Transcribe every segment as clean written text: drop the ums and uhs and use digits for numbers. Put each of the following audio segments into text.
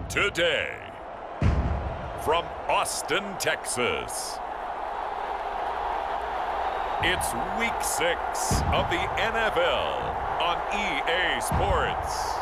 Today, from Austin, Texas, it's Week 6 of the NFL on EA Sports.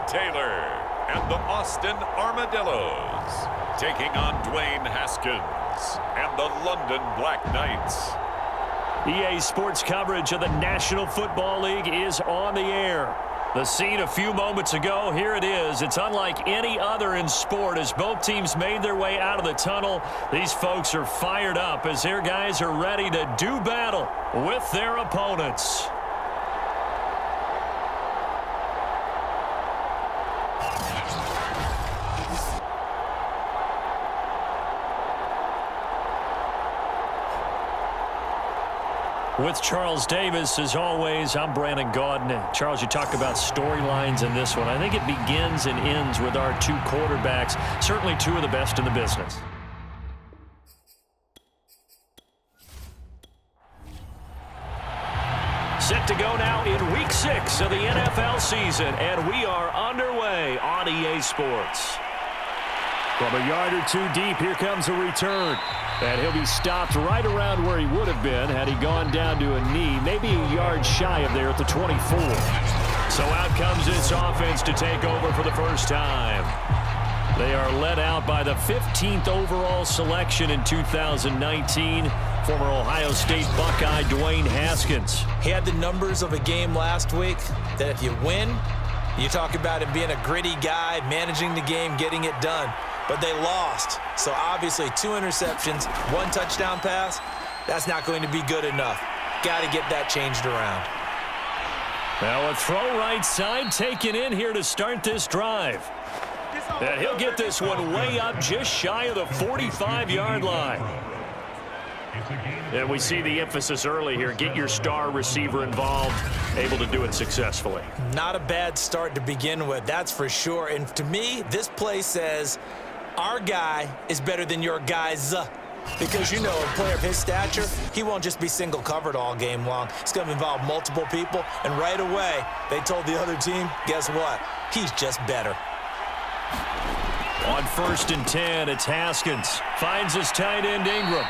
Taylor and the Austin Armadillos taking on Dwayne Haskins and the London Black Knights. EA Sports coverage of the National Football League is on the air. The scene a few moments ago, here it is. It's unlike any other in sport as both teams made their way out of the tunnel. These folks are fired up as their guys are ready to do battle with their opponents. With Charles Davis, as always, I'm Brandon Gaudin. Charles, you talk about storylines in this one. I think it begins and ends with our two quarterbacks, certainly two of the best in the business. Set to go now in Week 6 of the NFL season, and we are underway on EA Sports. From a yard or two deep, here comes a return. And he'll be stopped right around where he would have been had he gone down to a knee, maybe a yard shy of there at the 24. So out comes this offense to take over for the first time. They are led out by the 15th overall selection in 2019, former Ohio State Buckeye Dwayne Haskins. He had the numbers of a game last week that if you win, you talk about him being a gritty guy, managing the game, getting it done. But they lost. So obviously 2 interceptions, 1 touchdown pass, that's not going to be good enough. Got to get that changed around. Now a throw right side taken in here to start this drive. And he'll get this one way up just shy of the 45-yard line. And we see the emphasis early here. Get your star receiver involved, able to do it successfully. Not a bad start to begin with, that's for sure. And to me, this play says our guy is better than your guys. Because, you know, a player of his stature, he won't just be single covered all game long. It's going to involve multiple people. And right away, they told the other team, guess what? He's just better. On 1st and 10, it's Haskins. Finds his tight end Ingram.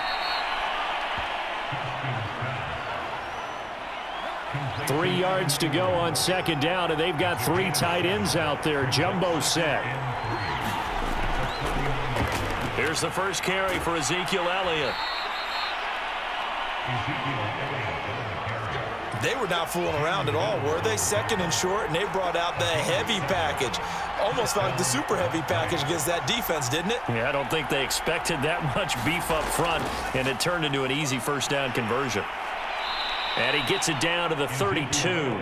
3 yards to go on 2nd down, and they've got 3 tight ends out there. Jumbo set. Here's the first carry for Ezekiel Elliott. They were not fooling around at all, were they? 2nd and short, and they brought out the heavy package. Almost like the super heavy package against that defense, didn't it? Yeah, I don't think they expected that much beef up front, and it turned into an easy 1st down conversion. And he gets it down to the 32.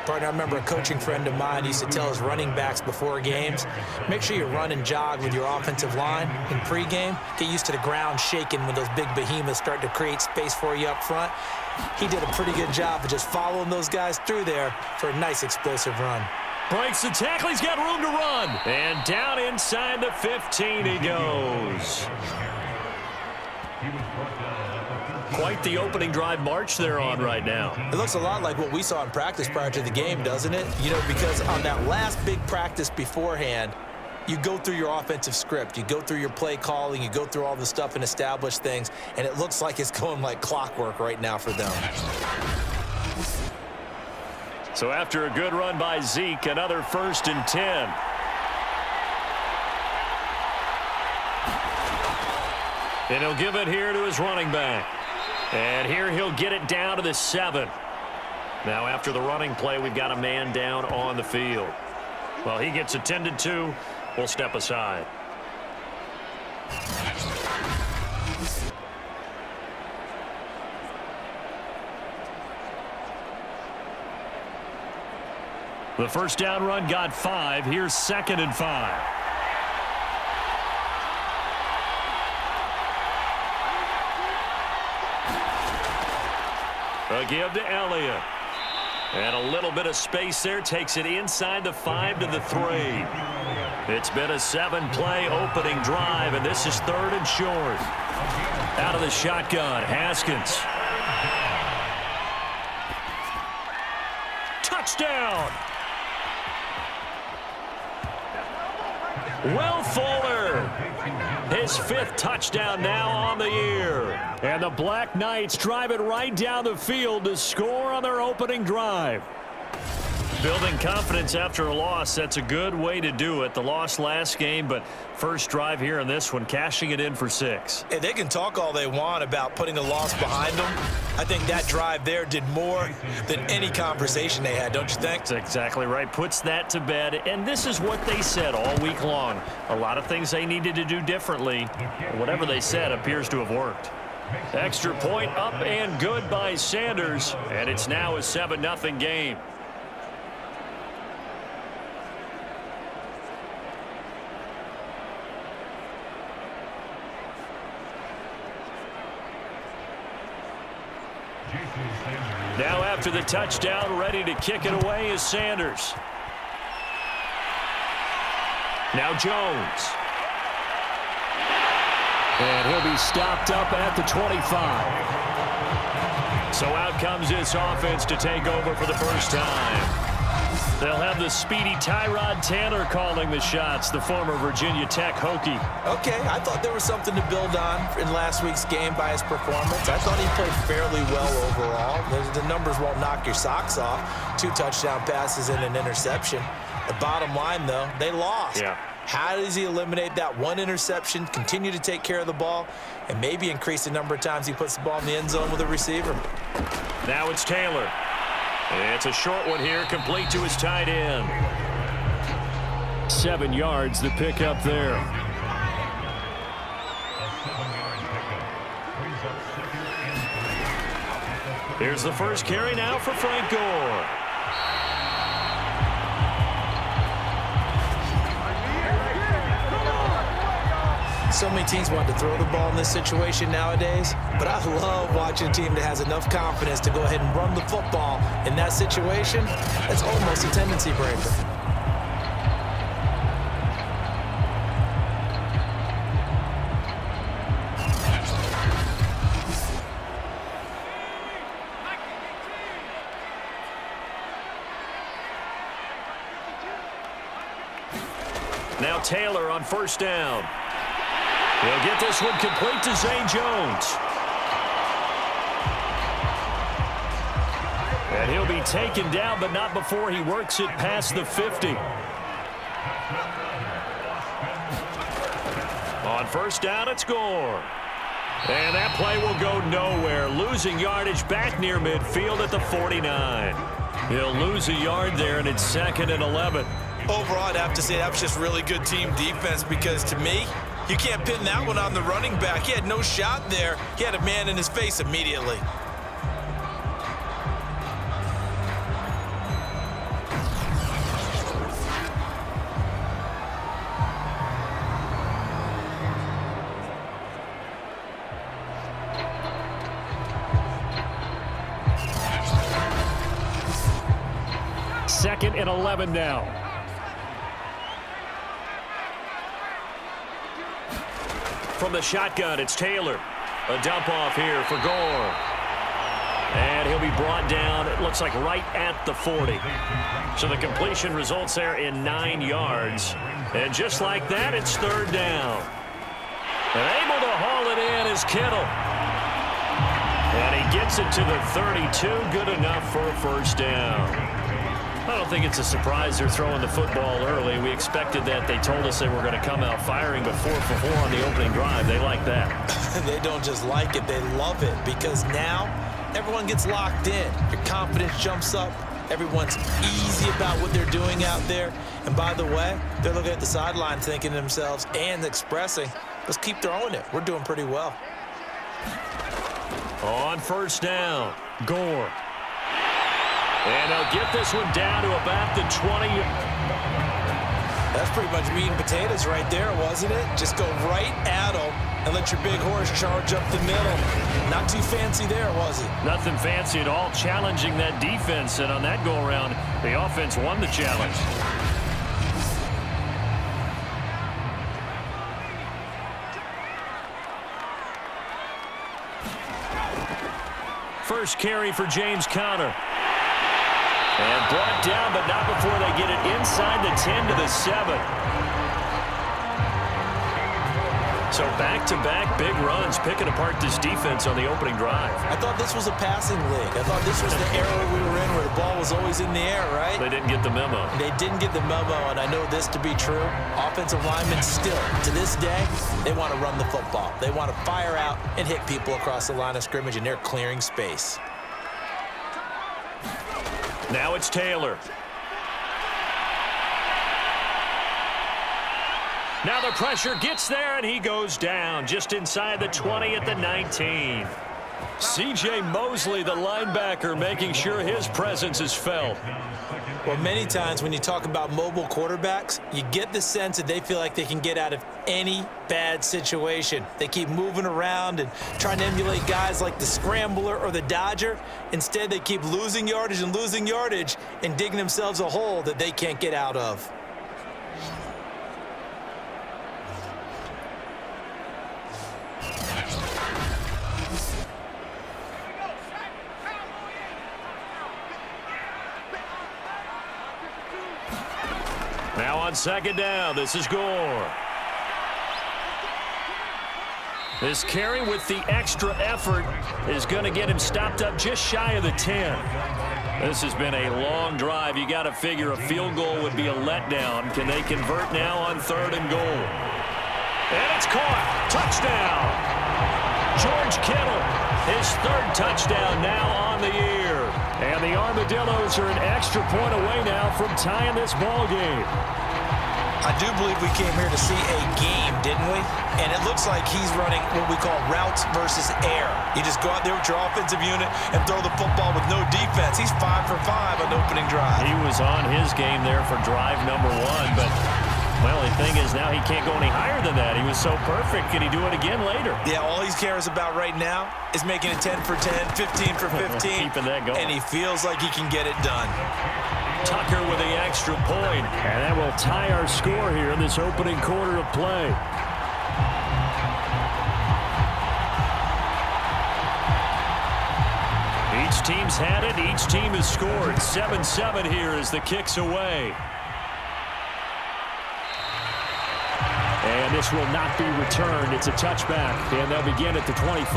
Partner, I remember a coaching friend of mine used to tell his running backs before games, make sure you run and jog with your offensive line in pregame. Get used to the ground shaking when those big behemoths start to create space for you up front. He did a pretty good job of just following those guys through there for a nice explosive run. Breaks the tackle. He's got room to run. And down inside the 15 he goes. Quite the opening drive march they're on right now. It looks a lot like what we saw in practice prior to the game, doesn't it? You know, because on that last big practice beforehand, you go through your offensive script, you go through your play calling, you go through all the stuff and establish things, and it looks like it's going like clockwork right now for them. So after a good run by Zeke, another 1st and 10. And he'll give it here to his running back. And here he'll get it down to the 7. Now after the running play, we've got a man down on the field. Well, he gets attended to. We'll step aside. The 1st down run got 5. Here's 2nd and 5. The give to Elliott. And a little bit of space there. Takes it inside the 5 to the 3. It's been a 7-play opening drive, and this is 3rd and short. Out of the shotgun, Haskins. Touchdown! Will Fuller, his 5th touchdown now on the year. And the Black Knights drive it right down the field to score on their opening drive. Building confidence after a loss, that's a good way to do it. The loss last game, but first drive here in this one, cashing it in for 6. Hey, they can talk all they want about putting a loss behind them. I think that drive there did more than any conversation they had, don't you think? That's exactly right. Puts that to bed, and this is what they said all week long. A lot of things they needed to do differently. Whatever they said appears to have worked. Extra point up and good by Sanders, and it's now a 7-0 game. Now after the touchdown, ready to kick it away is Sanders. Now Jones. And he'll be stopped up at the 25. So out comes this offense to take over for the first time. They'll have the speedy Tyrod Taylor calling the shots, the former Virginia Tech Hokie. Okay, I thought there was something to build on in last week's game by his performance. I thought he played fairly well overall. The numbers won't knock your socks off. 2 touchdown passes and an interception. The bottom line, though, they lost. Yeah. How does he eliminate that 1 interception, continue to take care of the ball, and maybe increase the number of times he puts the ball in the end zone with a receiver? Now it's Taylor. It's a short one here, complete to his tight end. 7 yards, the pickup there. Here's the first carry now for Frank Gore. So many teams want to throw the ball in this situation nowadays, but I love watching a team that has enough confidence to go ahead and run the football in that situation. That's almost a tendency breaker. Now Taylor on first down. He'll get this one complete to Zay Jones. And he'll be taken down, but not before he works it past the 50. On first down, it's Gore. And that play will go nowhere. Losing yardage back near midfield at the 49. He'll lose a yard there, and it's 2nd and 11. Overall, I'd have to say that was just really good team defense because, to me, you can't pin that one on the running back. He had no shot there. He had a man in his face immediately. Second and 11 now. From the shotgun, it's Taylor. A dump off here for Gore. And he'll be brought down, it looks like right at the 40. So the completion results there in 9 yards. And just like that, it's 3rd down. And able to haul it in is Kittle. And he gets it to the 32, good enough for a first down. I don't think it's a surprise they're throwing the football early. We expected that. They told us they were going to come out firing, but 4 for 4 on the opening drive. They like that. They don't just like it, they love it, because now everyone gets locked in. Your confidence jumps up. Everyone's easy about what they're doing out there. And by the way, they're looking at the sideline thinking to themselves and expressing, let's keep throwing it. We're doing pretty well. On first down, Gore. And they'll get this one down to about the 20. That's pretty much meat and potatoes right there, wasn't it? Just go right at them and let your big horse charge up the middle. Not too fancy there, was it? Nothing fancy at all, challenging that defense. And on that go-around, the offense won the challenge. First carry for James Conner. And brought down, but not before they get it inside the 10 to the 7. So back-to-back big runs, picking apart this defense on the opening drive. I thought this was a passing league. I thought this was the era we were in where the ball was always in the air, right? They didn't get the memo. They didn't get the memo, and I know this to be true. Offensive linemen still, to this day, they want to run the football. They want to fire out and hit people across the line of scrimmage, and they're clearing space. Now it's Taylor. Now the pressure gets there, and he goes down just inside the 20 at the 19. C.J. Mosley, the linebacker, making sure his presence is felt. Well, many times when you talk about mobile quarterbacks, you get the sense that they feel like they can get out of any bad situation. They keep moving around and trying to emulate guys like the Scrambler or the Dodger. Instead, they keep losing yardage and digging themselves a hole that they can't get out of. Now on second down, this is Gore. This carry with the extra effort is going to get him stopped up just shy of the 10. This has been a long drive. You got to figure a field goal would be a letdown. Can they convert now on 3rd and goal? And it's caught. Touchdown. George Kittle, his 3rd touchdown now on the year. And the Armadillos are an extra point away now from tying this ball game. I do believe we came here to see a game, didn't we? And it looks like he's running what we call routes versus air. You just go out there with your offensive unit and throw the football with no defense. He's 5 for 5 on the opening drive. He was on his game there for drive number 1, but well, the thing is now he can't go any higher than that. He was so perfect. Can he do it again later? Yeah, all he cares about right now is making it 10 for 10, 15 for 15. Keeping that going. And he feels like he can get it done. Tucker with the extra point. And that will tie our score here in this opening quarter of play. Each team's had it. Each team has scored. 7-7 here as the kick's away. And this will not be returned. It's a touchback, and they'll begin at the 25.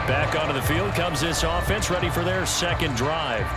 Back onto the field comes this offense, ready for their second drive.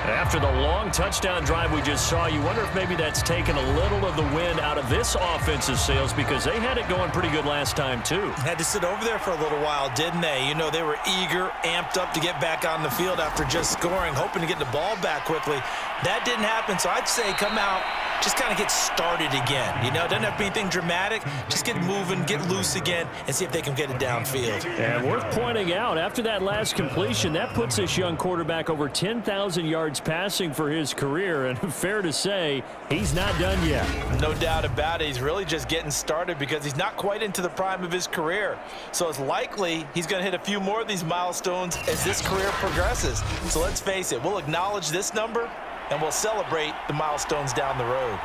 After the long touchdown drive we just saw, you wonder if maybe that's taken a little of the wind out of this offensive sails because they had it going pretty good last time, too. Had to sit over there for a little while, didn't they? You know, they were eager, amped up to get back on the field after just scoring, hoping to get the ball back quickly. That didn't happen, so I'd say come out, just kind of get started again. You know, it doesn't have to be anything dramatic. Just get moving, get loose again, and see if they can get it downfield. And worth pointing out, after that last completion, that puts this young quarterback over 10,000 yards passing for his career. And fair to say, he's not done yet. No doubt about it. He's really just getting started because he's not quite into the prime of his career. So it's likely he's going to hit a few more of these milestones as this career progresses. So let's face it, we'll acknowledge this number and we'll celebrate the milestones down the road.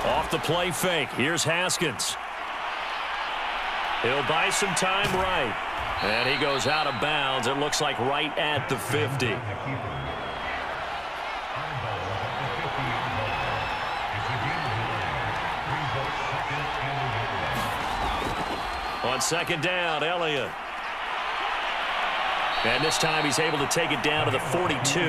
Off the play fake. Here's Haskins. He'll buy some time right. And he goes out of bounds. It looks like right at the 50. On second down, Elliott. And this time he's able to take it down to the 42.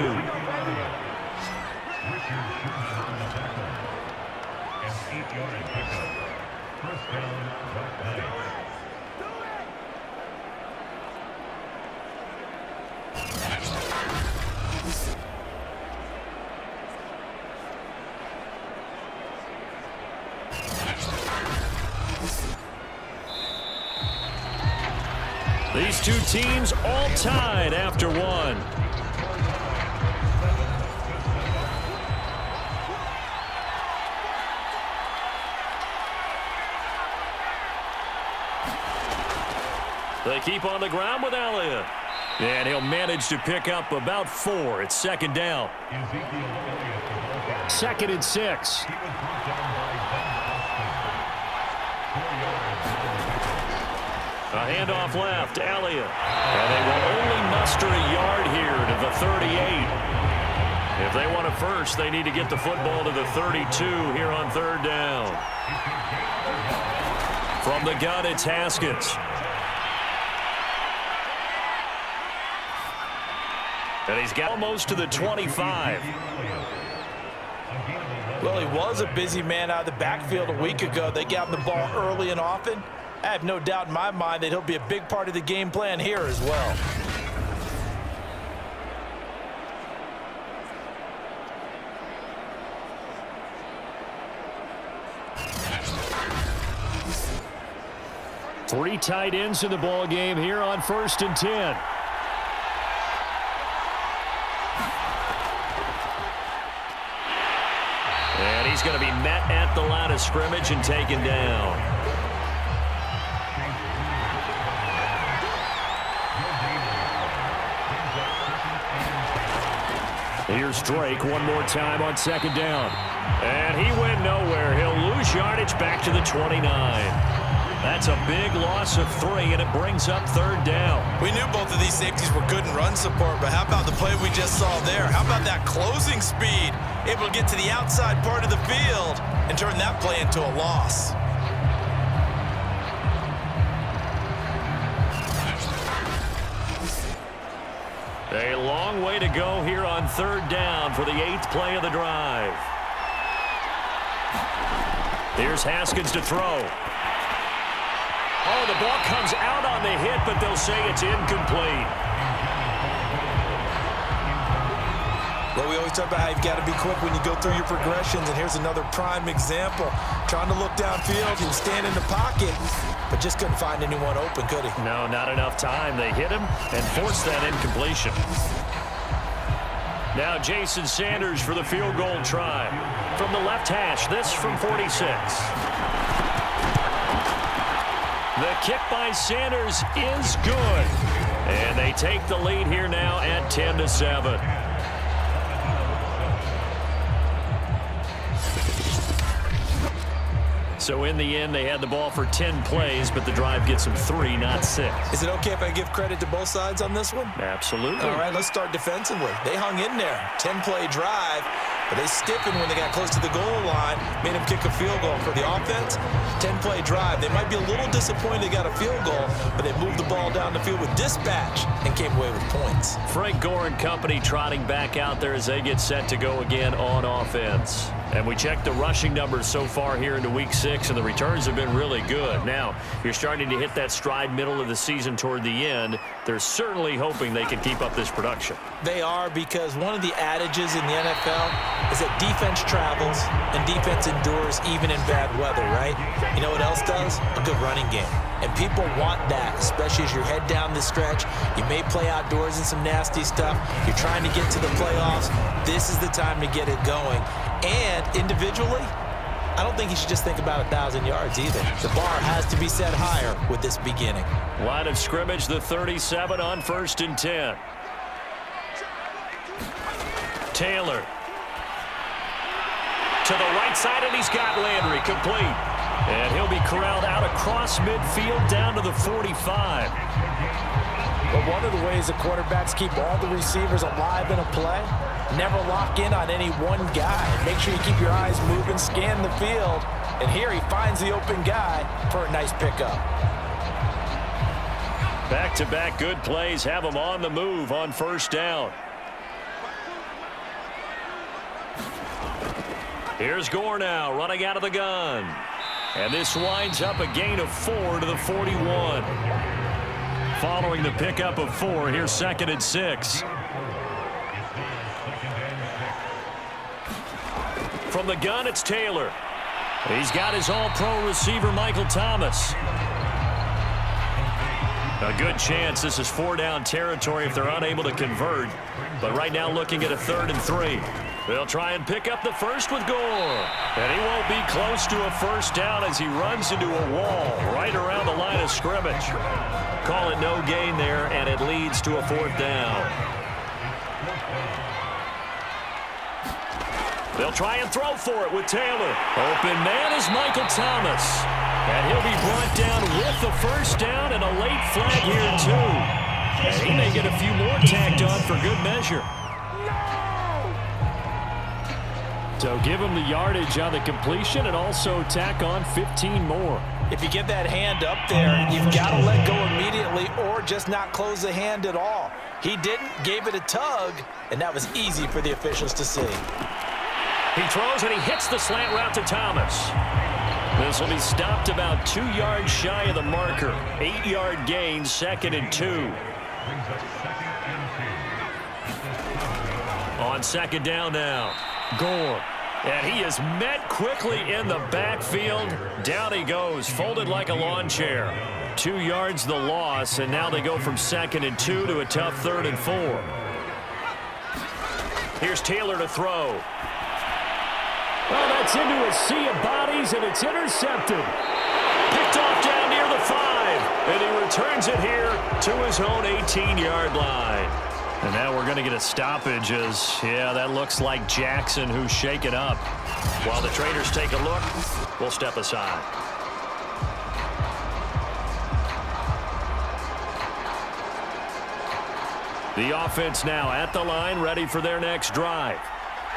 These two teams all tied after one. They keep on the ground with Elliott. And he'll manage to pick up about 4. It's second down. 2nd and 6. A handoff left, Elliott. And they will only muster a yard here to the 38. If they want a first, they need to get the football to the 32 here on 3rd down. From the gun, it's Haskins. And he's got almost to the 25. Well, he was a busy man out of the backfield a week ago. They got him the ball early and often. I have no doubt in my mind that he'll be a big part of the game plan here as well. Three tight ends in the ball game here on 1st and 10. And he's going to be met at the line of scrimmage and taken down. Here's Drake one more time on 2nd down. And he went nowhere. He'll lose yardage back to the 29. That's a big loss of 3, and it brings up 3rd down. We knew both of these safeties were good in run support, but how about the play we just saw there? How about that closing speed? Able to get to the outside part of the field and turn that play into a loss. A long way to go here on 3rd down for the 8th play of the drive. Here's Haskins to throw. Oh, the ball comes out on the hit, but they'll say it's incomplete. Well, we always talk about how you've got to be quick when you go through your progressions, and here's another prime example. Trying to look downfield and stand in the pocket, but just couldn't find anyone open, could he? No, not enough time. They hit him and forced that incompletion. Now Jason Sanders for the field goal try. From the left hash, this from 46. The kick by Sanders is good. And they take the lead here now at 10-7. So in the end, they had the ball for 10 plays, but the drive gets them 3, not 6. Is it okay if I give credit to both sides on this one? Absolutely. All right, let's start defensively. They hung in there. 10-play drive, but they stiffened when they got close to the goal line, made them kick a field goal. For the offense, 10-play drive. They might be a little disappointed they got a field goal, but they moved the ball down the field with dispatch and came away with points. Frank Gore and company trotting back out there as they get set to go again on offense. And we checked the rushing numbers so far here into Week 6, and the returns have been really good. Now, you're starting to hit that stride middle of the season toward the end. They're certainly hoping they can keep up this production. They are, because one of the adages in the NFL is that defense travels and defense endures even in bad weather, right? You know what else does? A good running game. And people want that, especially as you head down the stretch. You may play outdoors in some nasty stuff. You're trying to get to the playoffs. This is the time to get it going. And individually, I don't think you should just think about 1,000 yards either. The bar has to be set higher with this beginning. Line of scrimmage, the 37 on 1st and 10. Taylor. To the right side, and he's got Landry complete. And he'll be corralled out across midfield down to the 45. But one of the ways the quarterbacks keep all the receivers alive in a play, never lock in on any one guy. Make sure you keep your eyes moving, scan the field, and here he finds the open guy for a nice pickup. Back-to-back good plays have him on the move on 1st down. Here's Gore now running out of the gun. And this winds up a gain of 4 to the 41. Following the pickup of 4, here's 2nd and 6. From the gun, it's Taylor. He's got his all-pro receiver, Michael Thomas. A good chance this is 4-down territory if they're unable to convert. But right now looking at a 3rd and 3. They'll try and pick up the first with Gore. And he won't be close to a first down as he runs into a wall right around the line of scrimmage. Call it no gain there, and it leads to a fourth down. They'll try and throw for it with Taylor. Open man is Michael Thomas. And he'll be brought down with the first down and a late flag here, too. And he may get a few more tacked on for good measure. So give him the yardage on the completion and also tack on 15 more. If you get that hand up there, you've got to let go immediately or just not close the hand at all. He didn't, gave it a tug, and that was easy for the officials to see. He throws and he hits the slant route to Thomas. This will be stopped about 2 yards shy of the marker. 8-yard gain, 2nd and 2. On 2nd down now, Gore. And he is met quickly in the backfield. Down he goes, folded like a lawn chair. 2 yards the loss, and now they go from 2nd and 2 to a tough 3rd and 4. Here's Taylor to throw. Well, that's into a sea of bodies, and it's intercepted. Picked off down near the 5, and he returns it here to his own 18-yard line. And now we're going to get a stoppage as, yeah, that looks like Jackson who's shaken up. While the traders take a look, we'll step aside. The offense now at the line, ready for their next drive.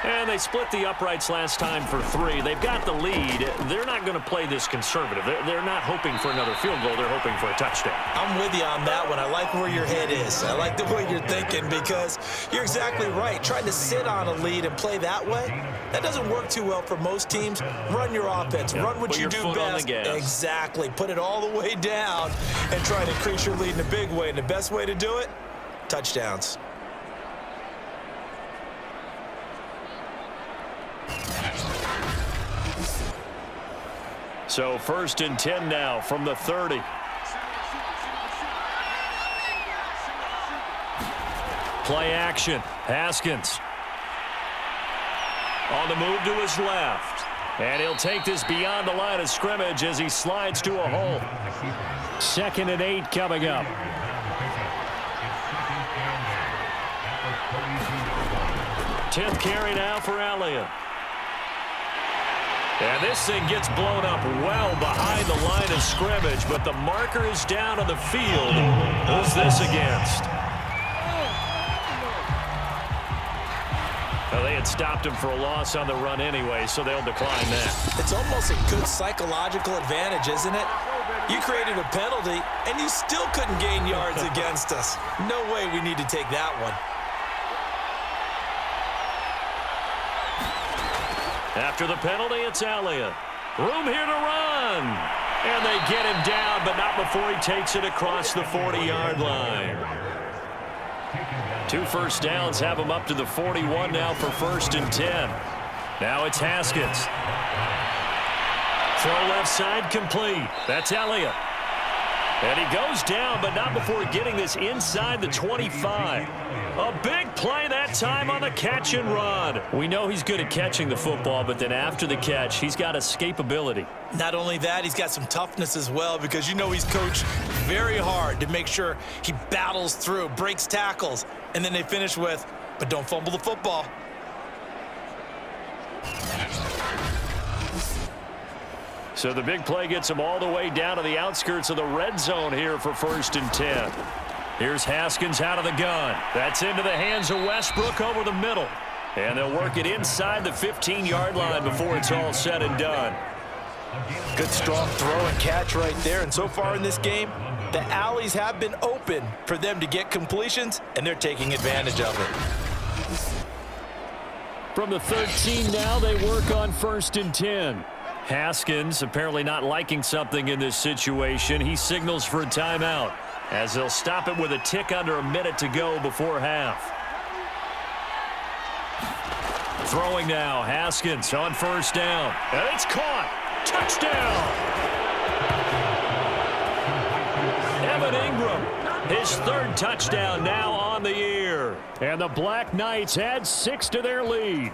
And they split the uprights last time for 3. They've got the lead. They're not going to play this conservative. They're not hoping for another field goal. They're hoping for a touchdown. I'm with you on that one. I like where your head is. I like the way you're thinking because you're exactly right. Trying to sit on a lead and play that way, that doesn't work too well for most teams. Run your offense. Run what you do best. Exactly. Put it all the way down and try to increase your lead in a big way. And the best way to do it, touchdowns. So 1st and 10 now from the 30. Play action. Haskins. On the move to his left. And he'll take this beyond the line of scrimmage as he slides to a hole. 2nd and 8 coming up. Tenth carry now for Elliott. And this thing gets blown up well behind the line of scrimmage, but the marker is down on the field. Who's this against? Well, they had stopped him for a loss on the run anyway, so they'll decline that. It's almost a good psychological advantage, isn't it? You created a penalty, and you still couldn't gain yards against us. No way we need to take that one. After the penalty, it's Elliott. Room here to run. And they get him down, but not before he takes it across the 40-yard line. 2 first downs have him up to the 41 now for 1st and 10. Now it's Haskins. Throw left side complete. That's Elliott. And he goes down, but not before getting this inside the 25. A big play that time on the catch and run. We know he's good at catching the football, but then after the catch, he's got escapability. Not only that, he's got some toughness as well because you know he's coached very hard to make sure he battles through, breaks tackles, and then they finish with, but don't fumble the football. So the big play gets him all the way down to the outskirts of the red zone here for 1st and 10. Here's Haskins out of the gun. That's into the hands of Westbrook over the middle. And they'll work it inside the 15-yard line before it's all said and done. Good strong throw and catch right there. And so far in this game, the alleys have been open for them to get completions, and they're taking advantage of it. From the 13 now, they work on 1st and 10. Haskins apparently not liking something in this situation. He signals for a timeout as they'll stop it with a tick under a minute to go before half. Throwing now, Haskins on 1st down. And it's caught. Touchdown. Evan Ingram, his 3rd touchdown now on the year. And the Black Knights add 6 to their lead.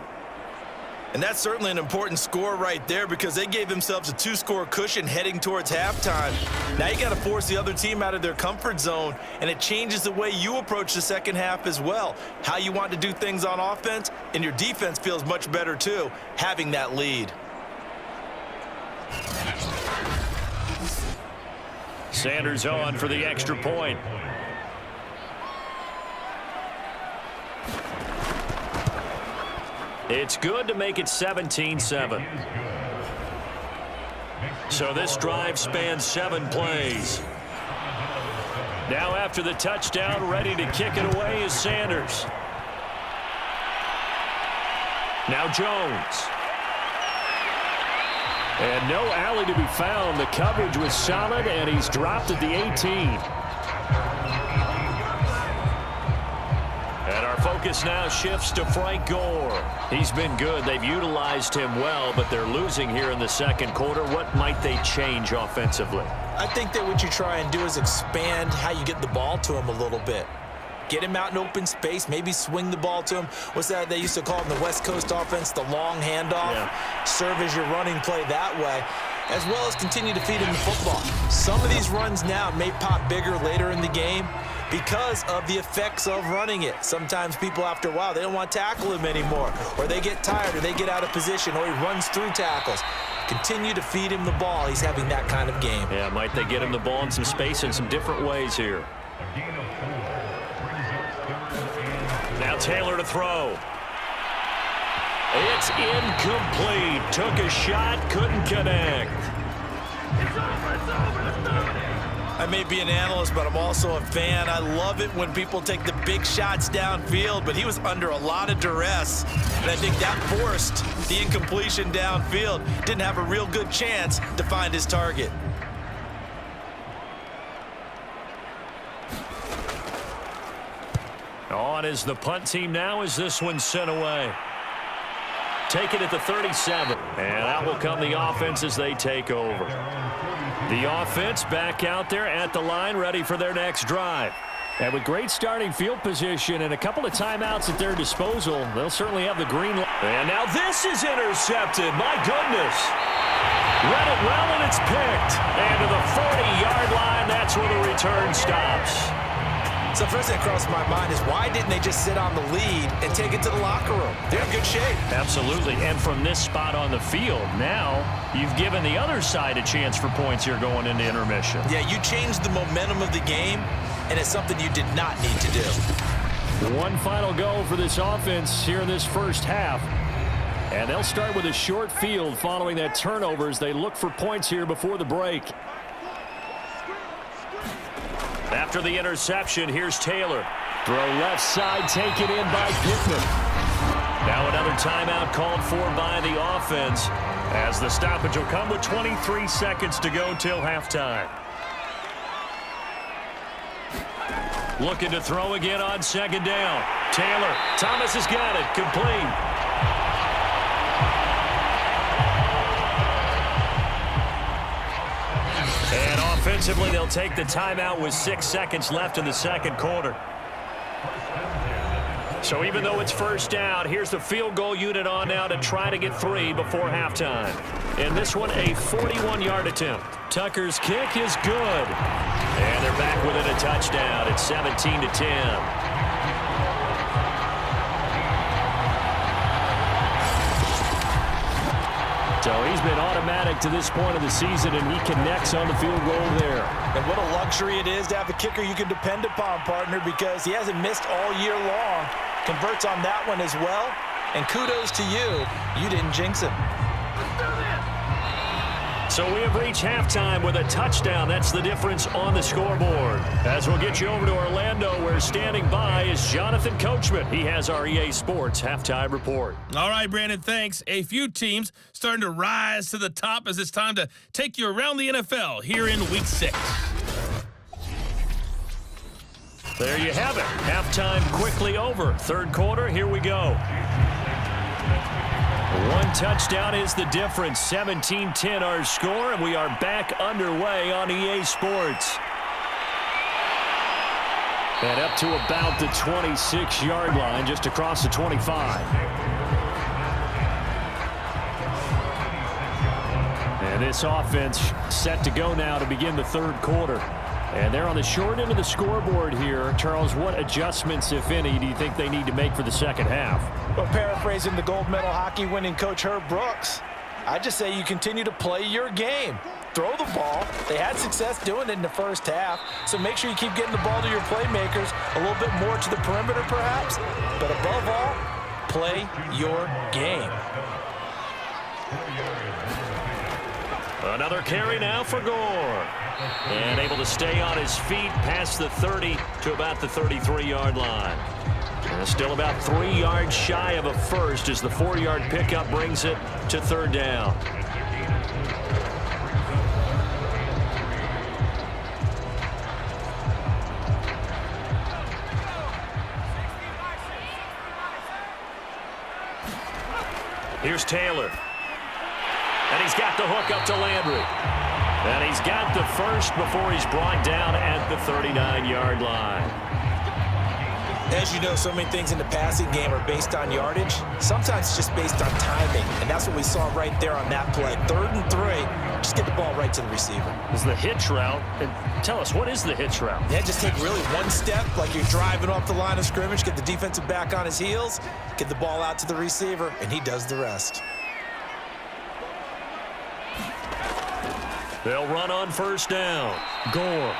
And that's certainly an important score right there because they gave themselves a 2-score cushion heading towards halftime. Now you got to force the other team out of their comfort zone, and it changes the way you approach the second half as well. How you want to do things on offense, and your defense feels much better too, having that lead. Sanders on for the extra point. It's good to make it 17-7. So this drive spans 7 plays. Now after the touchdown, ready to kick it away is Sanders. Now Jones. And no alley to be found. The coverage was solid, and he's dropped at the 18. And our focus now shifts to Frank Gore. He's been good. They've utilized him well, but they're losing here in the second quarter. What might they change offensively? I think that what you try and do is expand how you get the ball to him a little bit. Get him out in open space, maybe swing the ball to him. What's that they used to call in the West Coast offense, the long handoff? Yeah. Serve as your running play that way, as well as continue to feed him the football. Some of these runs now may pop bigger later in the game because of the effects of running it. Sometimes people, after a while, they don't want to tackle him anymore, or they get tired, or they get out of position, or he runs through tackles. Continue to feed him the ball. He's having that kind of game. Yeah, might they get him the ball in some space in some different ways here. Now Taylor to throw. It's incomplete. Took a shot, couldn't connect. I may be an analyst, but I'm also a fan. I love it when people take the big shots downfield, but he was under a lot of duress, and I think that forced the incompletion downfield. Didn't have a real good chance to find his target. On is the punt team now as this one's sent away. Take it at the 37. And out will come the offense as they take over. The offense back out there at the line, ready for their next drive. And with great starting field position and a couple of timeouts at their disposal, they'll certainly have the green light. And now this is intercepted. My goodness. Read it well, and it's picked. And to the 40-yard line, that's where the return stops. So first thing that crossed my mind is why didn't they just sit on the lead and take it to the locker room? They're in good shape. Absolutely. And from this spot on the field, now you've given the other side a chance for points here going into intermission. Yeah, you changed the momentum of the game, and it's something you did not need to do. One final go for this offense here in this first half. And they'll start with a short field following that turnover as they look for points here before the break. After the interception, here's Taylor. Throw left side, taken in by Pittman. Now another timeout called for by the offense as the stoppage will come with 23 seconds to go till halftime. Looking to throw again on second down. Taylor, Thomas has got it, complete. And offensively, they'll take the timeout with 6 seconds left in the second quarter. So even though it's first down, here's the field goal unit on now to try to get 3 before halftime. In this one, a 41-yard attempt. Tucker's kick is good. And they're back within a touchdown. It's 17-10. So he's been automatic to this point of the season, and he connects on the field goal there. And what a luxury it is to have a kicker you can depend upon, partner, because he hasn't missed all year long. Converts on that one as well. And kudos to you. You didn't jinx him. So we have reached halftime with a touchdown. That's the difference on the scoreboard. As we'll get you over to Orlando, where standing by is Jonathan Coachman. He has our EA Sports halftime report. All right, Brandon, thanks. A few teams starting to rise to the top as it's time to take you around the NFL here in Week 6. There you have it. Halftime quickly over. Third quarter, here we go. One touchdown is the difference. 17-10 our score, and we are back underway on EA Sports. And up to about the 26-yard line, just across the 25. And this offense set to go now to begin the third quarter. And they're on the short end of the scoreboard here. Charles, what adjustments, if any, do you think they need to make for the second half? Well, paraphrasing the gold medal hockey winning coach Herb Brooks, I just say you continue to play your game. Throw the ball. They had success doing it in the first half, so make sure you keep getting the ball to your playmakers, a little bit more to the perimeter perhaps, but above all, play your game. Another carry now for Gore. And able to stay on his feet past the 30 to about the 33-yard line. And still about 3 yards shy of a first as the 4-yard pickup brings it to third down. Here's Taylor. And he's got the hook up to Landry. And he's got the first before he's brought down at the 39-yard line. As you know, so many things in the passing game are based on yardage. Sometimes it's just based on timing, and that's what we saw right there on that play. 3rd and 3, just get the ball right to the receiver. Is the hitch route, and tell us, what is the hitch route? Yeah, just take really one step, like you're driving off the line of scrimmage, get the defensive back on his heels, get the ball out to the receiver, and he does the rest. They'll run on first down. Gore.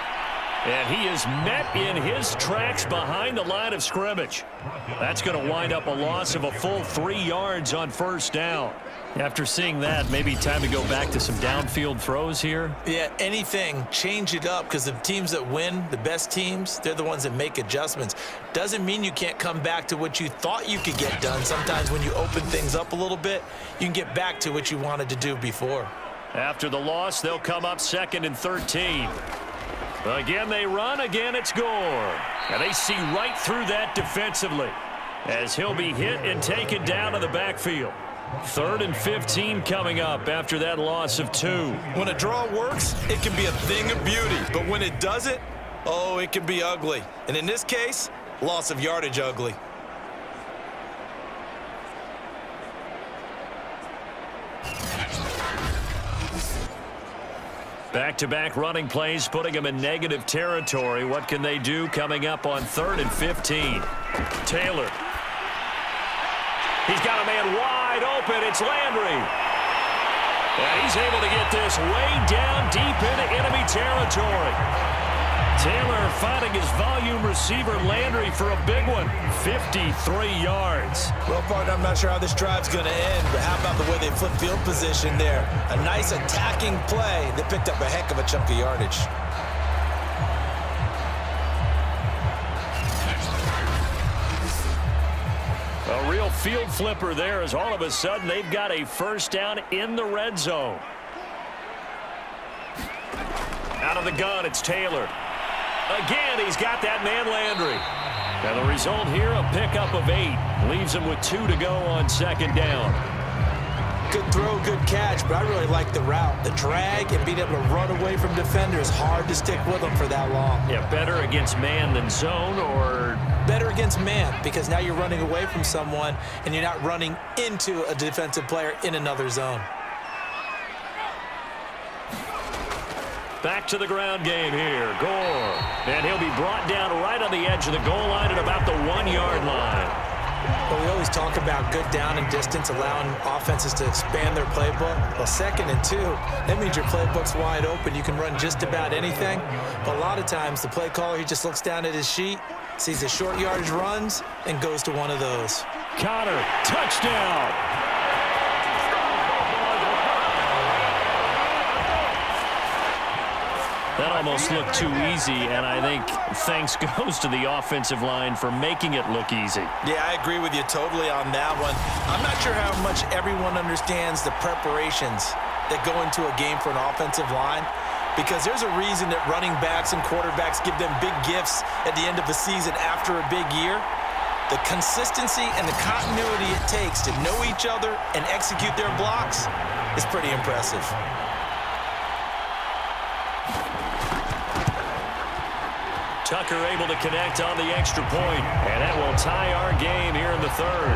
And he is met in his tracks behind the line of scrimmage. That's going to wind up a loss of a full 3 yards on first down. After seeing that, maybe time to go back to some downfield throws here. Yeah, anything. Change it up, because the teams that win, the best teams, they're the ones that make adjustments. Doesn't mean you can't come back to what you thought you could get done. Sometimes when you open things up a little bit, you can get back to what you wanted to do before. After the loss, they'll come up 2nd and 13. Again, they run. Again, it's Gore. And they see right through that defensively as he'll be hit and taken down to the backfield. 3rd and 15 coming up after that loss of 2. When a draw works, it can be a thing of beauty. But when it doesn't, oh, it can be ugly. And in this case, loss of yardage ugly. Back-to-back running plays, putting them in negative territory. What can they do coming up on 3rd and 15? Taylor. He's got a man wide open. It's Landry. And he's able to get this way down deep into enemy territory. Taylor finding his volume receiver Landry for a big one. 53 yards. Well, partner, I'm not sure how this drive's going to end, but how about the way they flip field position there? A nice attacking play that picked up a heck of a chunk of yardage. A real field flipper there as all of a sudden they've got a first down in the red zone. Out of the gun, it's Taylor. Again, he's got that man Landry. And the result here, a pickup of 8. Leaves him with 2 to go on 2nd down. Good throw, good catch, but I really like the route. The drag and being able to run away from defenders, hard to stick with them for that long. Yeah, better against man than zone, or? Better against man, because now you're running away from someone and you're not running into a defensive player in another zone. Back to the ground game here. Gore. And he'll be brought down right on the edge of the goal line at about the 1-yard line. Well, we always talk about good down and distance, allowing offenses to expand their playbook. Well, 2nd and 2, that means your playbook's wide open. You can run just about anything. But a lot of times, the play caller, he just looks down at his sheet, sees the short yardage runs, and goes to one of those. Connor, touchdown. That almost looked too easy, and I think thanks goes to the offensive line for making it look easy. Yeah, I agree with you totally on that one. I'm not sure how much everyone understands the preparations that go into a game for an offensive line, because there's a reason that running backs and quarterbacks give them big gifts at the end of the season after a big year. The consistency and the continuity it takes to know each other and execute their blocks is pretty impressive. Tucker able to connect on the extra point, and that will tie our game here in the 3rd.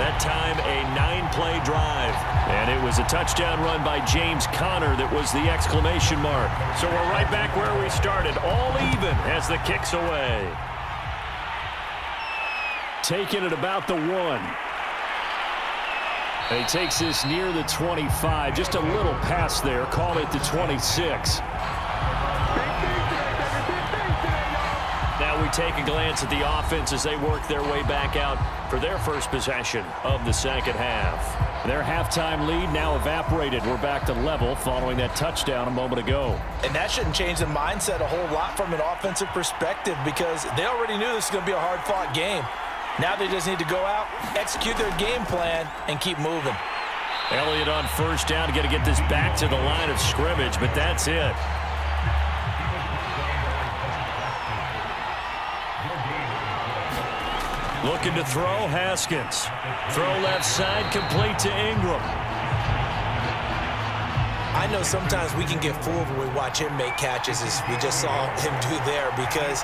That time, a 9-play drive. And it was a touchdown run by James Conner that was the exclamation mark. So we're right back where we started, all even as the kick's away. Taking it about the 1. And he takes this near the 25. Just a little pass there. Call it the 26. Now we take a glance at the offense as they work their way back out for their first possession of the second half. Their halftime lead now evaporated. We're back to level following that touchdown a moment ago. And that shouldn't change the mindset a whole lot from an offensive perspective because they already knew this was going to be a hard-fought game. Now they just need to go out, execute their game plan, and keep moving. Elliott on first down to get this back to the line of scrimmage, but that's it. Looking to throw, Haskins. Throw left side, complete to Ingram. I know sometimes we can get fooled when we watch him make catches, as we just saw him do there, because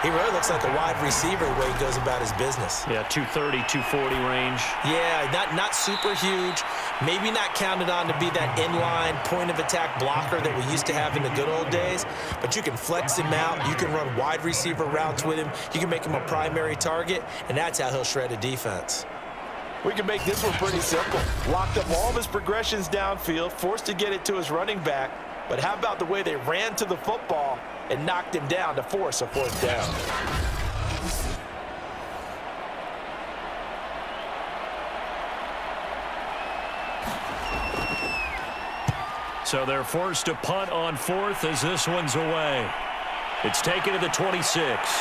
he really looks like a wide receiver the way he goes about his business. Yeah, 230, 240 range. Yeah, not super huge. Maybe not counted on to be that inline point-of-attack blocker that we used to have in the good old days, but you can flex him out. You can run wide receiver routes with him. You can make him a primary target, and that's how he'll shred a defense. We can make this one pretty simple. Locked up all of his progressions downfield, forced to get it to his running back, but how about the way they ran to the football and knocked him down to force a fourth down? So they're forced to punt on fourth as this one's away. It's taken to the 26.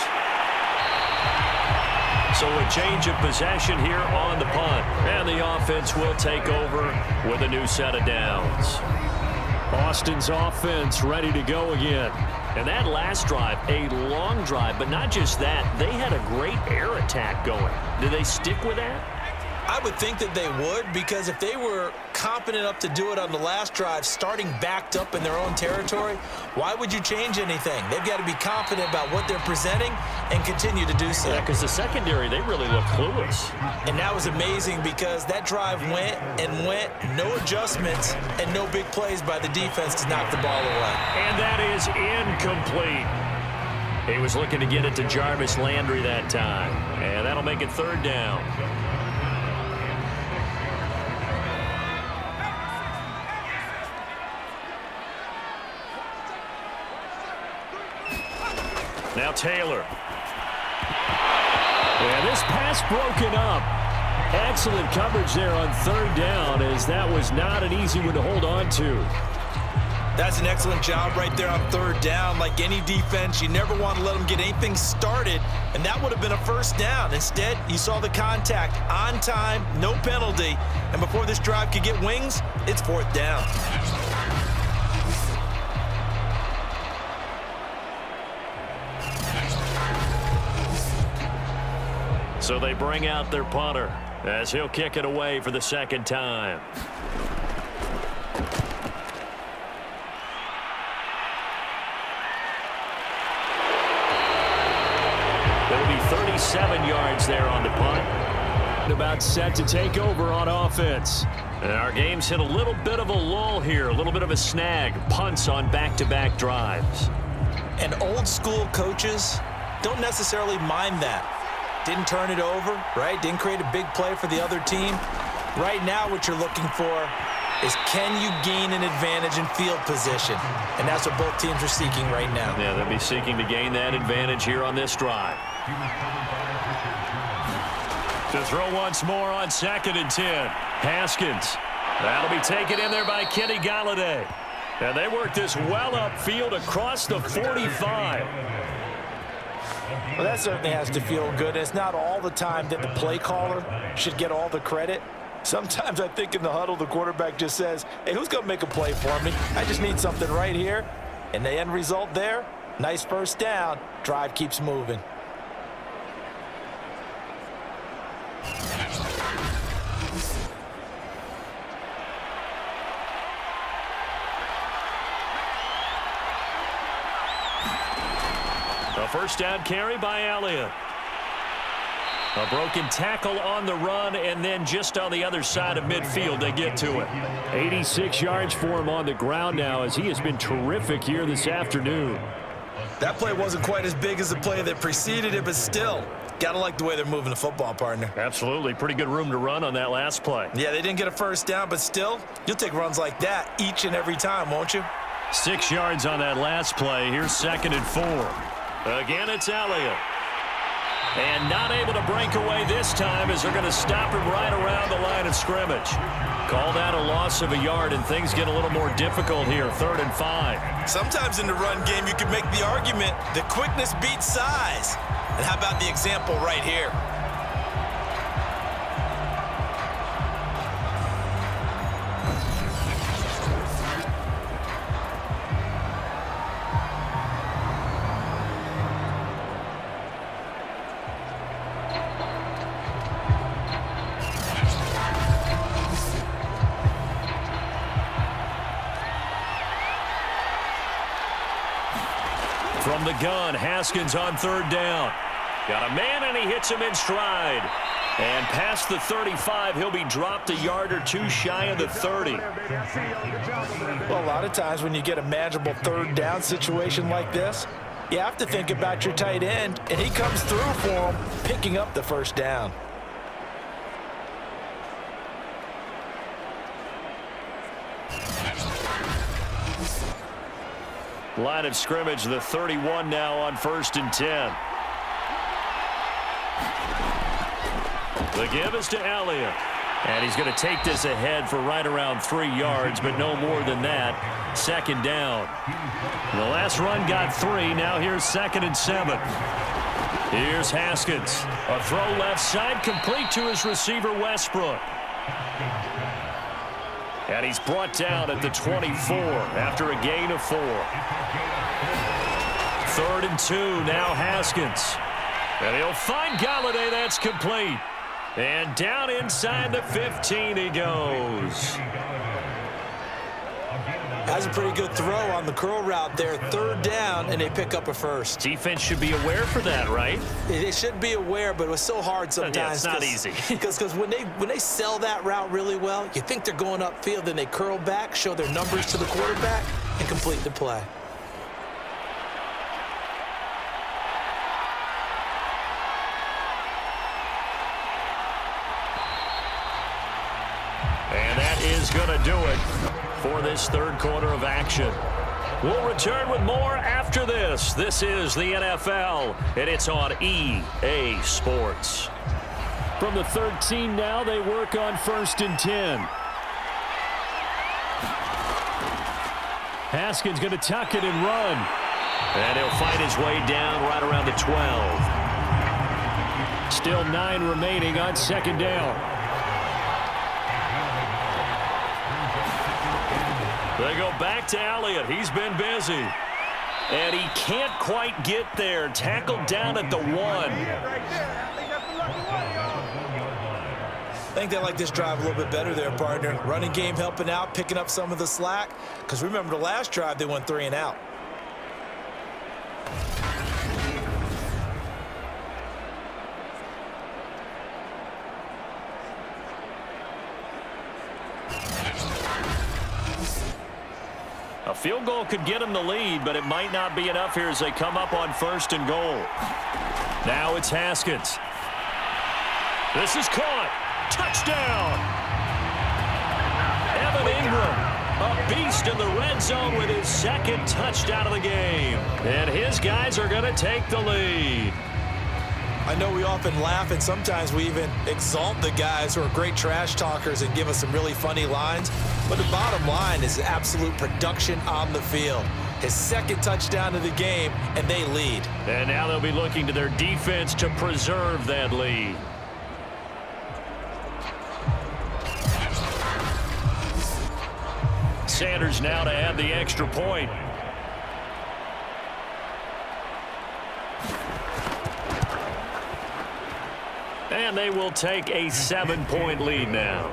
So a change of possession here on the punt. And the offense will take over with a new set of downs. Austin's offense ready to go again. And that last drive, a long drive, but not just that. They had a great air attack going. Do they stick with that? I would think that they would, because if they were competent enough to do it on the last drive, starting backed up in their own territory, why would you change anything? They've got to be confident about what they're presenting and continue to do so. Yeah, because the secondary, they really look clueless. And that was amazing because that drive went and went, no adjustments, and no big plays by the defense to knock the ball away. And that is incomplete. He was looking to get it to Jarvis Landry that time. And that'll make it third down. Now Taylor. And this pass broken up. Excellent coverage there on third down, as that was not an easy one to hold on to. That's an excellent job right there on third down. Like any defense, you never want to let them get anything started, and that would have been a first down. Instead, you saw the contact on time, no penalty, and before this drive could get wings, it's fourth down. So they bring out their punter as he'll kick it away for the second time. It'll be 37 yards there on the punt. About set to take over on offense. And our game's hit a little bit of a lull here, a little bit of a snag. Punts on back-to-back drives. And old school coaches don't necessarily mind that. Didn't turn it over, right? Didn't create a big play for the other team. Right now what you're looking for is, can you gain an advantage in field position? And that's what both teams are seeking right now. Yeah, they'll be seeking to gain that advantage here on this drive. To throw once more on 2nd and 10. Haskins. That'll be taken in there by Kenny Galladay. And they work this well upfield across the 45. Well, that certainly has to feel good. It's not all the time that the play caller should get all the credit. Sometimes I think in the huddle, the quarterback just says, hey, who's going to make a play for me? I just need something right here. And the end result there, nice first down. Drive keeps moving. A first down carry by Elliott. A broken tackle on the run, and then just on the other side of midfield, they get to it. 86 yards for him on the ground now, as he has been terrific here this afternoon. That play wasn't quite as big as the play that preceded it, but still, gotta like the way they're moving the football, partner. Absolutely. Pretty good room to run on that last play. Yeah, they didn't get a first down, but still, you'll take runs like that each and every time, won't you? 6 yards on that last play. Here's 2nd and 4. Again, it's Elliott. And not able to break away this time as they're going to stop him right around the line of scrimmage. Called out a loss of a yard, and things get a little more difficult here. 3rd and 5. Sometimes in the run game, you can make the argument that quickness beats size. And how about the example right here? From the gun, Haskins on 3rd down. Got a man, and he hits him in stride. And past the 35, he'll be dropped a yard or two shy of the 30. Well, a lot of times when you get a manageable 3rd down situation like this, you have to think about your tight end, and he comes through for him, picking up the 1st down. Line of scrimmage, the 31 now on 1st and 10. The give is to Elliott. And he's going to take this ahead for right around 3 yards, but no more than that. 2nd down. The last run got 3. Now here's 2nd and 7. Here's Haskins. A throw left side, complete to his receiver, Westbrook. And he's brought down at the 24 after a gain of 4. 3rd and 2, now Haskins. And he'll find Galladay. That's complete. And down inside the 15 he goes. That's a pretty good throw on the curl route there. 3rd down, and they pick up a 1st. Defense should be aware for that, right? They should be aware, but it was so hard sometimes. Yeah, it's not easy. Because when they sell that route really well, you think they're going upfield, then they curl back, show their numbers to the quarterback, and complete the play. And that is going to do it for this 3rd quarter of action. We'll return with more after this. This is the NFL, and it's on EA Sports. From the 13 now, they work on 1st and 10. Haskins going to tuck it and run. And he'll fight his way down right around the 12. Still 9 remaining on 2nd down. They go back to Elliott. He's been busy. And he can't quite get there. Tackled down at the 1. I think they like this drive a little bit better there, partner. Running game helping out, picking up some of the slack. Because remember the last drive, they went 3 and out. A field goal could get him the lead, but it might not be enough here as they come up on 1st and goal. Now it's Haskins. This is caught. Touchdown. Evan Ingram, a beast in the red zone with his 2nd touchdown of the game. And his guys are going to take the lead. I know we often laugh, and sometimes we even exalt the guys who are great trash talkers and give us some really funny lines. But the bottom line is absolute production on the field. His 2nd touchdown of the game, and they lead. And now they'll be looking to their defense to preserve that lead. Sanders now to add the extra point. And they will take a 7-point lead now.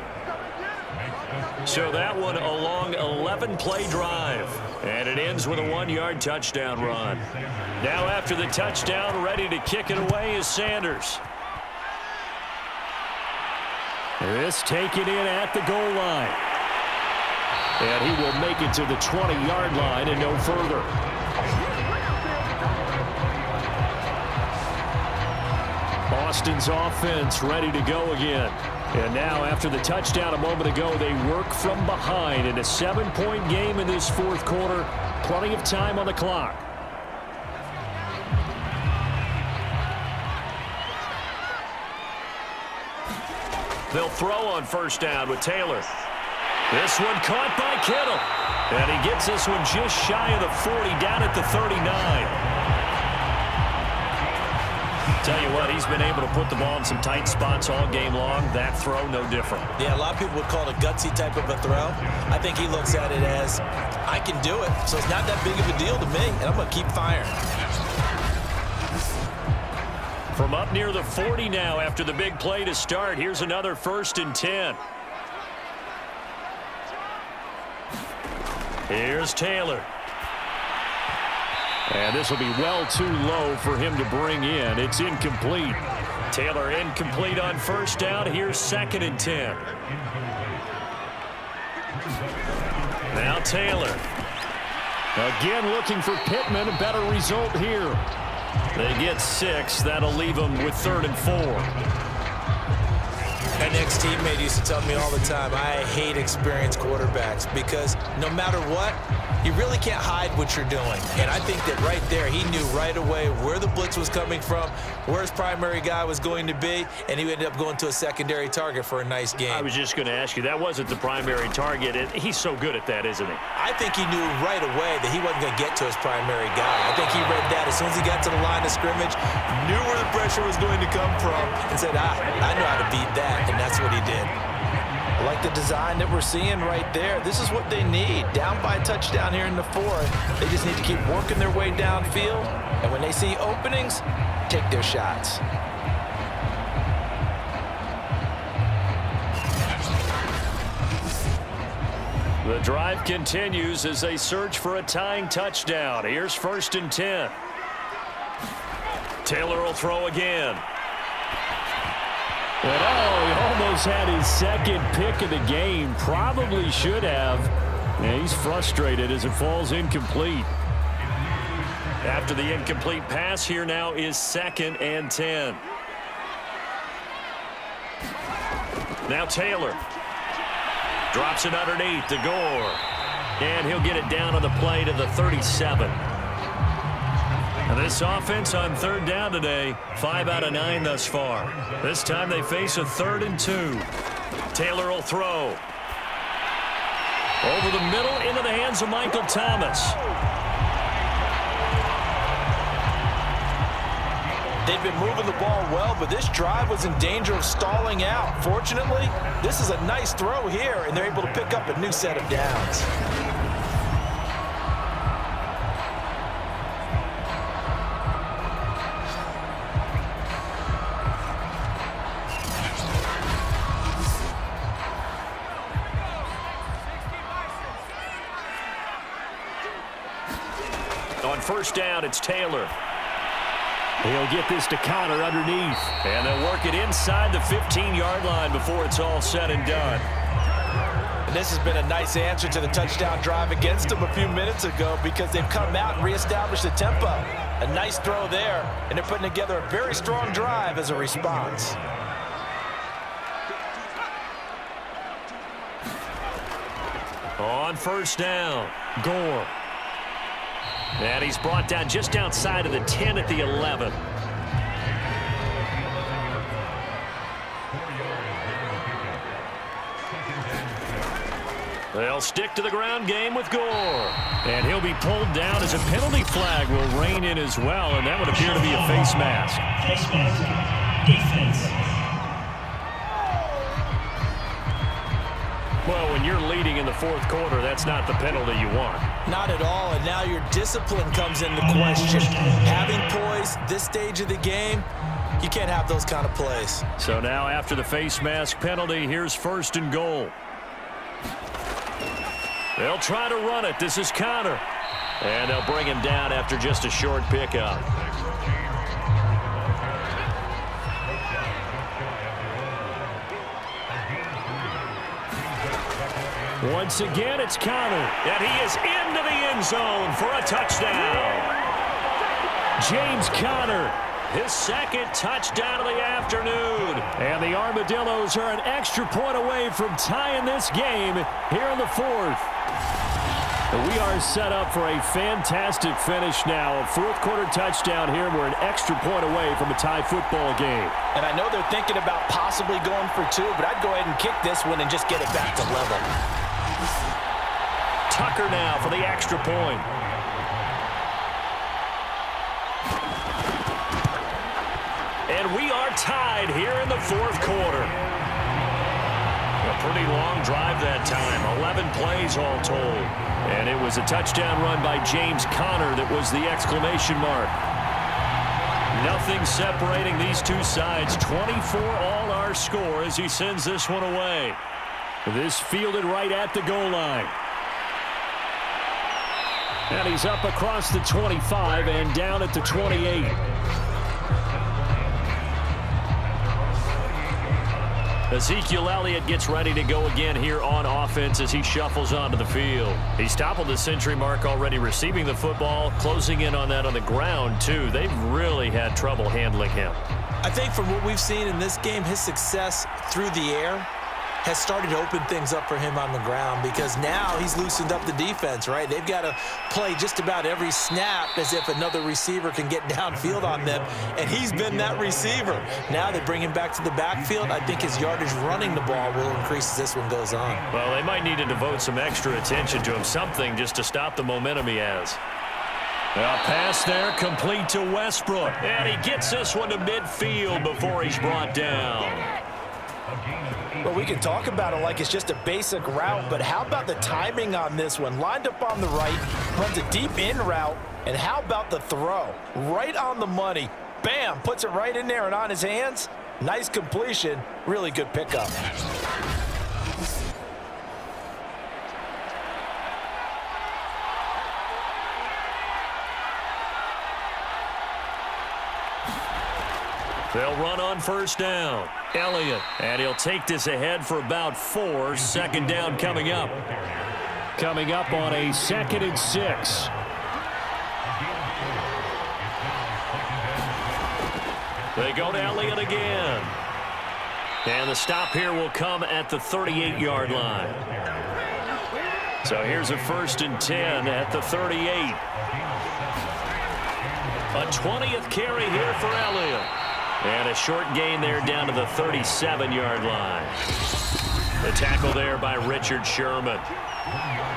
So that one a long 11-play drive. And it ends with a 1-yard touchdown run. Now after the touchdown, ready to kick it away is Sanders. This taken in at the goal line. And he will make it to the 20-yard line and no further. Austin's offense ready to go again. And now, after the touchdown a moment ago, they work from behind in a 7-point game in this fourth quarter. Plenty of time on the clock. They'll throw on first down with Taylor. This one caught by Kittle. And he gets this one just shy of the 40, down at the 39. Tell you what, he's been able to put the ball in some tight spots all game long. That throw, no different. Yeah, a lot of people would call it a gutsy type of a throw. I think he looks at it as, I can do it, so it's not that big of a deal to me, and I'm going to keep firing. From up near the 40 now after the big play to start, here's another 1st and 10. Here's Taylor. And this will be well too low for him to bring in. It's incomplete. Taylor incomplete on first down. Here's 2nd and 10. Now Taylor. Again looking for Pittman. A better result here. They get 6. That'll leave them with 3rd and 4. My next teammate used to tell me all the time, I hate experienced quarterbacks because no matter what, you really can't hide what you're doing. And I think that right there, he knew right away where the blitz was coming from, where his primary guy was going to be, and he ended up going to a secondary target for a nice game. I was just going to ask you, that wasn't the primary target. He's so good at that, isn't he? I think he knew right away that he wasn't going to get to his primary guy. I think he read that as soon as he got to the line of scrimmage, knew where the pressure was going to come from, and said, I know how to beat that, and that's what he did. I like the design that we're seeing right there. This is what they need. Down by a touchdown here in the 4th. They just need to keep working their way downfield. And when they see openings, take their shots. The drive continues as they search for a tying touchdown. Here's 1st and 10. Taylor will throw again. And he almost had his 2nd pick of the game. Probably should have. And he's frustrated as it falls incomplete. After the incomplete pass, here now is 2nd and 10. Now Taylor drops it underneath to Gore. And he'll get it down on the play to the 37. And this offense on 3rd down today, 5 out of 9 thus far. This time they face a 3rd and 2. Taylor will throw. Over the middle into the hands of Michael Thomas. They've been moving the ball well, but this drive was in danger of stalling out. Fortunately, this is a nice throw here, and they're able to pick up a new set of downs. On first down, it's Taylor. He'll get this to Connor underneath. And they'll work it inside the 15-yard line before it's all said and done. And this has been a nice answer to the touchdown drive against them a few minutes ago because they've come out and reestablished the tempo. A nice throw there, and they're putting together a very strong drive as a response. On first down, Gore. And he's brought down just outside of the 10 at the 11. They'll stick to the ground game with Gore. And he'll be pulled down as a penalty flag will rein in as well, and that would appear to be a face mask. Face mask. Defense. Well, when you're leading in the 4th quarter, that's not the penalty you want. Not at all, and now your discipline comes into question. Having poise this stage of the game, you can't have those kind of plays. So now after the face mask penalty, here's 1st and goal. They'll try to run it. This is Connor. And they'll bring him down after just a short pickup. Once again, it's Connor. And he is into the end zone for a touchdown. James Conner, his second touchdown of the afternoon. And the Armadillos are an extra point away from tying this game here in the fourth. We are set up for a fantastic finish now. A fourth-quarter touchdown here. We're an extra point away from a tie football game. And I know they're thinking about possibly going for two, but I'd go ahead and kick this one and just get it back to level. Tucker now for the extra point. And we are tied here in the fourth quarter. A pretty long drive that time. 11 plays all told. And it was a touchdown run by James Conner that was the exclamation mark. Nothing separating these two sides. 24 all our score as he sends this one away. This fielded right at the goal line. And he's up across the 25 and down at the 28. Ezekiel Elliott gets ready to go again here on offense as he shuffles onto the field. He's toppled the century mark already receiving the football, closing in on that on the ground, too. They've really had trouble handling him. I think from what we've seen in this game, his success through the air has started to open things up for him on the ground because now he's loosened up the defense, right? They've got to play just about every snap as if another receiver can get downfield on them, and he's been that receiver. Now they bring him back to the backfield. I think his yardage running the ball will increase as this one goes on. Well, they might need to devote some extra attention to him, something just to stop the momentum he has. A pass there complete to Westbrook, and he gets this one to midfield before he's brought down. Well, we can talk about it like it's just a basic route, but how about the timing on this one? Lined up on the right, runs a deep in route, and how about the throw? Right on the money. Bam, puts it right in there and on his hands. Nice completion, really good pickup. They'll run on first down. Elliott, and he'll take this ahead for about 4. Second down coming up. Coming up on a 2nd and 6. They go to Elliott again. And the stop here will come at the 38-yard line. So here's a 1st and 10 at the 38. A 20th carry here for Elliott. And a short gain there down to the 37-yard line. The tackle there by Richard Sherman.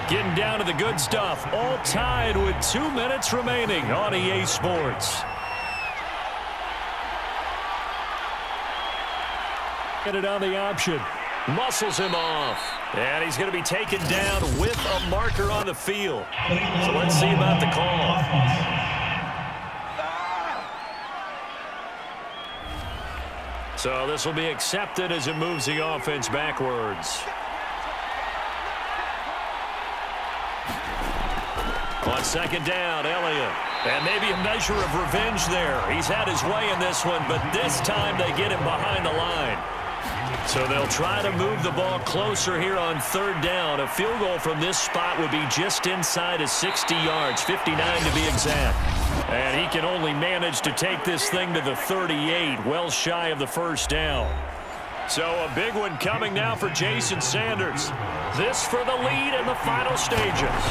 Getting down to the good stuff. All tied with 2 minutes remaining on EA Sports. Get it on the option. Muscles him off. And he's going to be taken down with a marker on the field. So let's see about the call. So this will be accepted as it moves the offense backwards. On second down, Elliott. And maybe a measure of revenge there. He's had his way in this one, but this time they get him behind the line. So they'll try to move the ball closer here on third down. A field goal from this spot would be just inside of 60 yards, 59 to be exact. And he can only manage to take this thing to the 38, well shy of the first down. So a big one coming now for Jason Sanders. This for the lead in the final stages.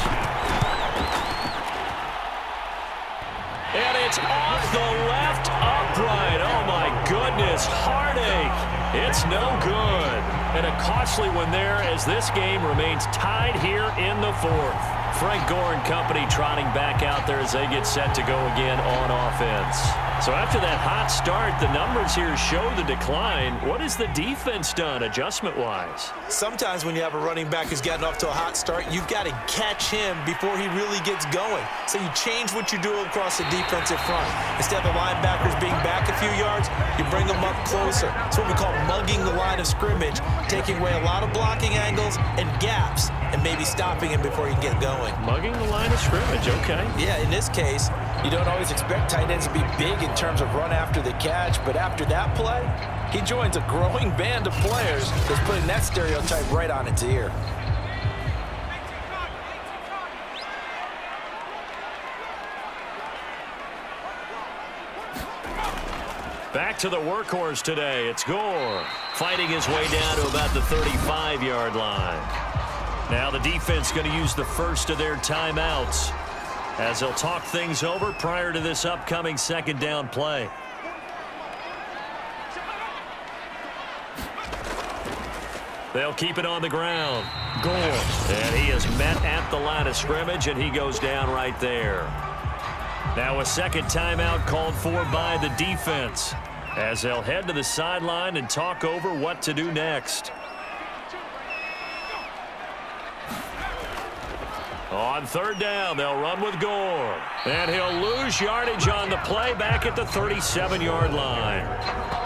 And it's off the left upright. Oh, my goodness. Heartache. It's no good. And a costly one there as this game remains tied here in the fourth. Frank Gore and company trotting back out there as they get set to go again on offense. So after that hot start, the numbers here show the decline. What has the defense done adjustment-wise? Sometimes when you have a running back who's gotten off to a hot start, you've got to catch him before he really gets going. So you change what you do across the defensive front. Instead of the linebackers being back a few yards, you bring them up closer. It's what we call mugging the line of scrimmage, taking away a lot of blocking angles and gaps and maybe stopping him before he can get going. Mugging the line of scrimmage, okay. Yeah, in this case, you don't always expect tight ends to be big in terms of run after the catch, but after that play, he joins a growing band of players that's putting that stereotype right on its ear. back to the workhorse today. It's Gore fighting his way down to about the 35-yard line. Now the defense going to use the first of their timeouts as they'll talk things over prior to this upcoming second down play. They'll keep it on the ground. Gore. And he is met at the line of scrimmage, and he goes down right there. Now a second timeout called for by the defense as they'll head to the sideline and talk over what to do next. On third down, they'll run with Gore. And he'll lose yardage on the play back at the 37-yard line.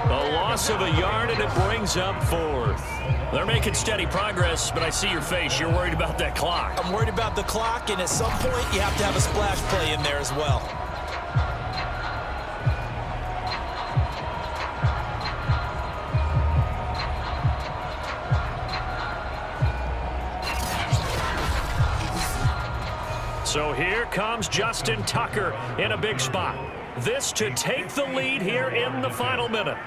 A loss of a yard, and it brings up fourth. They're making steady progress, but I see your face. You're worried about that clock. I'm worried about the clock, and at some point, you have to have a splash play in there as well. So here comes Justin Tucker in a big spot. This to take the lead here in the final minute.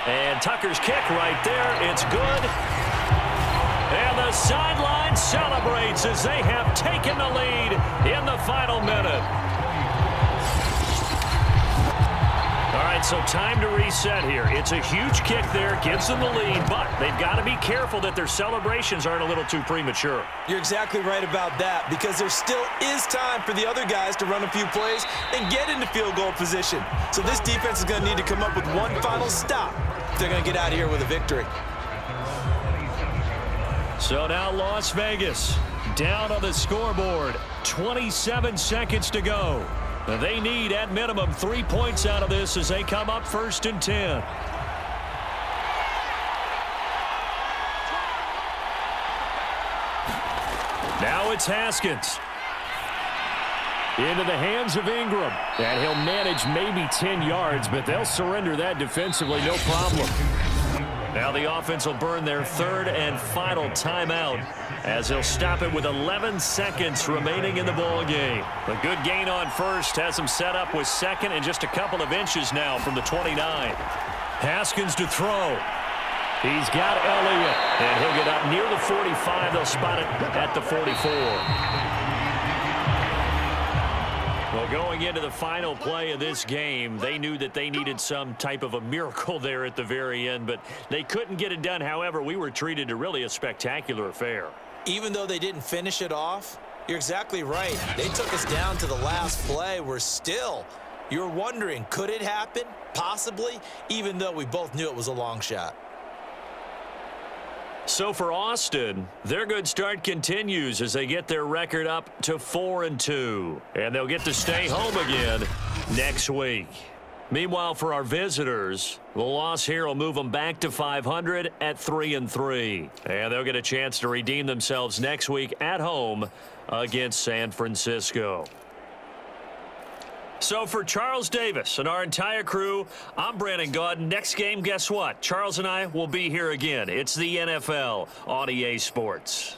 And Tucker's kick right there. It's good. And the sideline celebrates as they have taken the lead in the final minute. All right, so time to reset here. It's a huge kick there, gives them the lead, but they've got to be careful that their celebrations aren't a little too premature. You're exactly right about that, because there still is time for the other guys to run a few plays and get into field goal position. So this defense is going to need to come up with one final stop if they're going to get out of here with a victory. So now Las Vegas down on the scoreboard. 27 seconds to go. They need, at minimum, 3 points out of this as they come up 1st and 10. Now it's Haskins. Into the hands of Ingram. And he'll manage maybe 10 yards, but they'll surrender that defensively, no problem. Now the offense will burn their third and final timeout as they'll stop it with 11 seconds remaining in the ball game. A good gain on first has them set up with second and just a couple of inches now from the 29. Haskins to throw. He's got Elliott, and he'll get up near the 45. They'll spot it at the 44. Well, going into the final play of this game, they knew that they needed some type of a miracle there at the very end, but they couldn't get it done. However, we were treated to really a spectacular affair. Even though they didn't finish it off, you're exactly right. They took us down to the last play. You're wondering, could it happen? Possibly, even though we both knew it was a long shot. So for Austin, their good start continues as they get their record up to 4-2. And they'll get to stay home again next week. Meanwhile, for our visitors, the loss here will move them back to 500 at 3-3. And they'll get a chance to redeem themselves next week at home against San Francisco. So for Charles Davis and our entire crew, I'm Brandon Gaudin. Next game, guess what? Charles and I will be here again. It's the NFL on EA Sports.